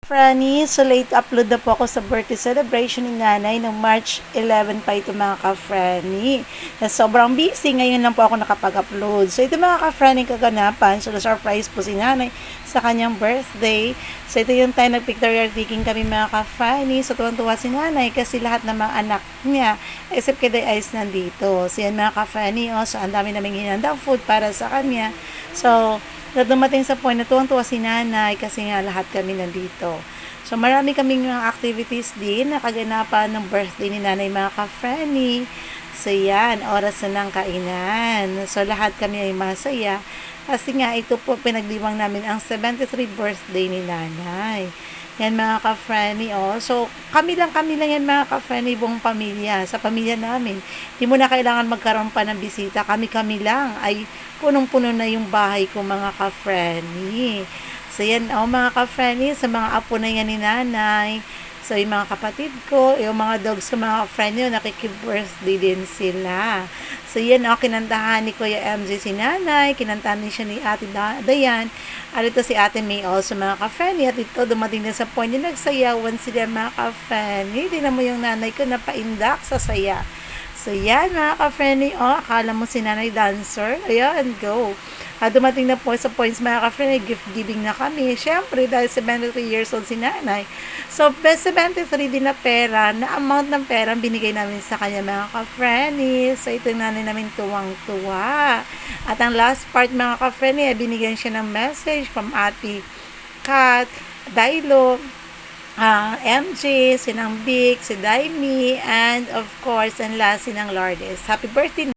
Franny, so late upload na po ako sa birthday celebration ni nanay ng March 11 pa ito mga ka-Franny. Na sobrang busy, ngayon lang po ako nakapag-upload. So ito mga ka-Franny kaganapan, so na-surprise po si nanay sa kanyang birthday. So ito yung time nag-pictorial taking kami mga ka-Franny. So tuwang-tuwa si nanay kasi lahat ng mga anak niya, except kay Ice nandito. So yan mga ka-Franny, so ang dami naming hinandang food para sa kanya. So dumating sa point na tuwang-tuwa si nanay kasi nga lahat kami nandito. So marami kaming mga activities din na kaganapan ng birthday ni nanay mga ka-Franny. So yan, oras na ng kainan. So lahat kami ay masaya kasi nga ito po pinagdiwang namin ang 73 birthday ni nanay. Yan mga ka-Franny, So, kami lang yan mga ka-Franny, buong pamilya. Sa pamilya namin, hindi mo na kailangan magkaroon pa ng bisita. Kami lang ay punong-puno na yung bahay ko mga ka-Franny. So, yan mga ka-Franny, sa mga apo na yan ni nanay. So, yung mga kapatid ko, yung mga dogs ko, mga friend nyo, nakikibirthday din sila. So, yan kinantahan ni Kuya MJ si nanay, kinantahan din siya ni Ate Dayan, at ito si Ate May also mga ka-Franny, at ito dumating na sa point na nagsayawan sila mga ka-Franny. Tingnan mo yung nanay ko napaindak sa saya. So, yan mga ka-Franny, akala mo si nanay dancer, ayan, go. Dumating na po sa points mga ka-Franny, gift giving na kami. Siyempre, dahil 73 years old si nanay. So, best 73 din na pera, na amount ng pera binigay namin sa kanya mga ka-Franny. So, ito nanay namin tuwang-tuwa. At ang last part mga ka-Franny, binigyan siya ng message from Ate Kat, Dailo, MJ, sinang Vic, si Daimi, and of course, and last sinang Lourdes. Happy birthday!